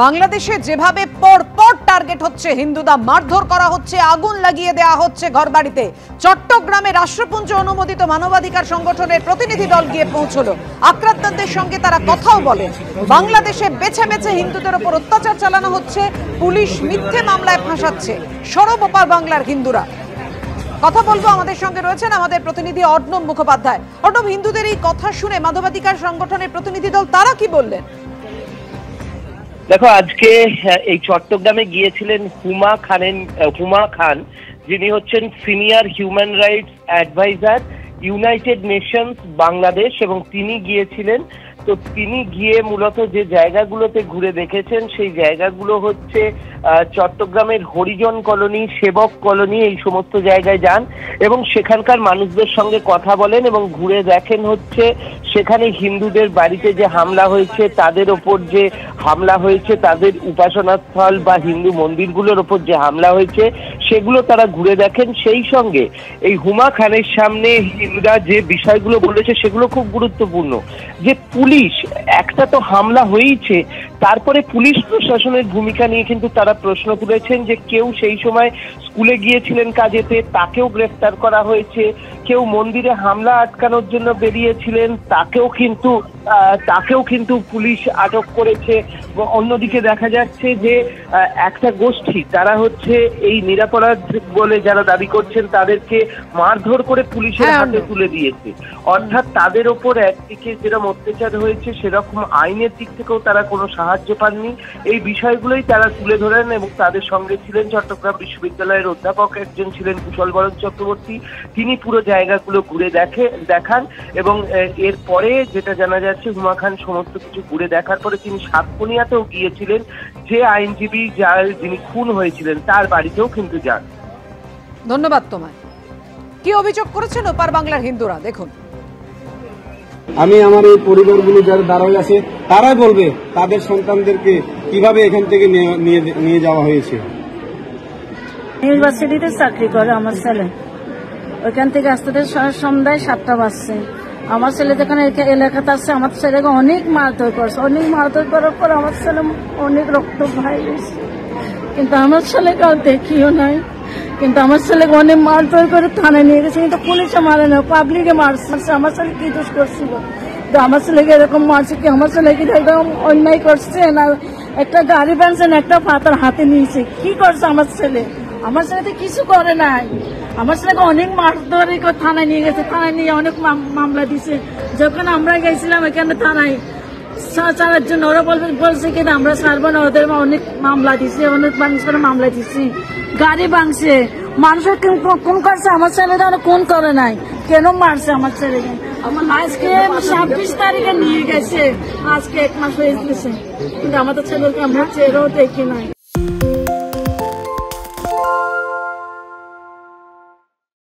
বাংলাদেশে যেভাবে পরপর টার্গেট হচ্ছে হিন্দুদা, মারধর করা হচ্ছে, আগুন লাগিয়ে দেওয়া হচ্ছে ঘরবাড়িতে। চট্টগ্রামে রাষ্ট্রপুঞ্জ অনুমোদিত মানবাধিকার সংগঠনের প্রতিনিধি দল গিয়ে পৌঁছলো। আক্রান্তদের সঙ্গে তারা কথাও বলেন। বাংলাদেশে বেছে বেছে হিন্দুদের উপর অত্যাচার চালানো হচ্ছে, পুলিশ মিথ্যে মামলায় ফাঁসাচ্ছে সরব ওপার বাংলার হিন্দুরা। কথা বলবো, আমাদের সঙ্গে রয়েছেন আমাদের প্রতিনিধি অর্ণব মুখোপাধ্যায়। অর্ণব, হিন্দুদের এই কথা শুনে মানবাধিকার সংগঠনের প্রতিনিধি দল তারা কি বললেন? দেখো, আজকে এই চট্টগ্রামে গিয়েছিলেন হুমা খান, যিনি হচ্ছেন senior human rights adviser United Nations Bangladesh, এবং তিনি গিয়েছিলেন। তো তিনি গিয়ে মূলত যে জায়গাগুলোতে ঘুরে দেখেছেন সেই জায়গাগুলো হচ্ছে চট্টগ্রামের হরিজন কলোনি, সেবক কলোনি, এই সমস্ত জায়গায় যান এবং সেখানকার মানুষদের সঙ্গে কথা বলেন এবং ঘুরে দেখেন হচ্ছে সেখানে হিন্দুদের বাড়িতে যে হামলা হয়েছে, তাদের ওপর যে হামলা হয়েছে, তাদের উপাসনাস্থল বা হিন্দু মন্দিরগুলোর ওপর যে হামলা হয়েছে সেগুলো তারা ঘুরে দেখেন। সেই সঙ্গে এই হুমা খানের সামনে হিন্দুরা যে বিষয়গুলো বলেছে সেগুলো খুব গুরুত্বপূর্ণ। যে পুলিশ, একটা তো হামলা হয়েছে, তারপরে পুলিশ প্রশাসনের ভূমিকা নিয়ে কিন্তু তারা প্রশ্ন তুলেছেন যে কেউ সেই সময় স্কুলে গিয়েছিলেন কাজেতে, তাকেও গ্রেফতার করা হয়েছে। কেউ মন্দিরে হামলা আটকানোর জন্য বেরিয়েছিলেন, তাকেও কিন্তু পুলিশ আটক করেছে। অন্যদিকে দেখা যাচ্ছে যে একটা গোষ্ঠী, তারা হচ্ছে এই নিরাপরাধ বলে যারা দাবি করছেন তাদেরকে মারধর করে পুলিশের হাতে তুলে দিয়েছে। অর্থাৎ তাদের ওপর একদিকে যেরকম অত্যাচার হয়েছে সেরকম আইনের দিক থেকেও তারা কোনো সাহায্য পাননি। এই বিষয়গুলোই তারা তুলে ধরেন এবং তাদের সঙ্গে ছিলেন চট্টগ্রাম বিশ্ববিদ্যালয়ের অধ্যাপক একজন ছিলেন, কুশল বরণ চক্রবর্তী। তিনি পুরো জায়গাগুলো ঘুরে দেখান এবং এরপরে যেটা জানা যাচ্ছে, হুমা খান সমস্ত কিছু ঘুরে দেখার পরে তিনি সাতকনিয়াতেও গিয়েছিলেন, যে আইনজীবী যিনি খুন হয়েছিলেন তার বাড়িতেও কিন্তু যান। ধন্যবাদ তোমায়। কি অভিযোগ করেছেন ওপার বাংলার হিন্দুরা, দেখুন। আমি আমার এই পরিবারগুলো যারা দাঁড়ায় আছে তারাই বলবে তাদের সন্তানদেরকে কিভাবে এখান থেকে নিয়ে যাওয়া হয়েছে। ইউনিভার্সিটিতে চাকরি করে আমার ছেলে, ওইখান থেকে আসতে সন্ধ্যায় 7টা বাজছে। আমার ছেলে যেখানে এলাকাতে আসছে, আমার ছেলেকে অনেক মারধর করছে। অনেক মারধর করার পর আমার ছেলে অনেক রক্ত ভাই গেছে, কিন্তু আমার ছেলেকে আর দেখিও নাই। কিন্তু আমার ছেলেকে অনেক মারধর করে থানায় নিয়ে গেছে, কিন্তু পুলিশে মারে না, পাবলিকে মারছে। আমার ছেলে কি দোষ করছিল? আমার ছেলেকে এরকম মারছে কি? আমার ছেলেকে একদম অন্যায় করছে না? একটা গাড়ি বানছেন, একটা পাতার হাতে নিয়েছে, কি করছে আমার ছেলে? আমার ছেলে তো কিছু করে নাই। আমার ছেলেকে অনেক মারধর করে থানায় নিয়ে গেছে, থানায় নিয়ে অনেক মামলা দিছে। যখন আমরা গেছিলাম এখানে থানায় ছাড়ার জন্য, ওরা বলছে কিন্তু আমরা ছাড়বো না, ওদের অনেক মামলা দিছে, অনেক মানুষ করে মামলা দিচ্ছে, গাড়ি ভাঙছে। মানুষের কোন করছে? আমার ছেলেটা কোন করে নাই, কেন মারছে আমার ছেলেকে? আমার আজকে 26 তারিখে নিয়ে গেছে, আজকে 1 মাস হয়ে গেছে, কিন্তু আমাদের ছেলেকে আমরা চেহারাও দেখি নাই।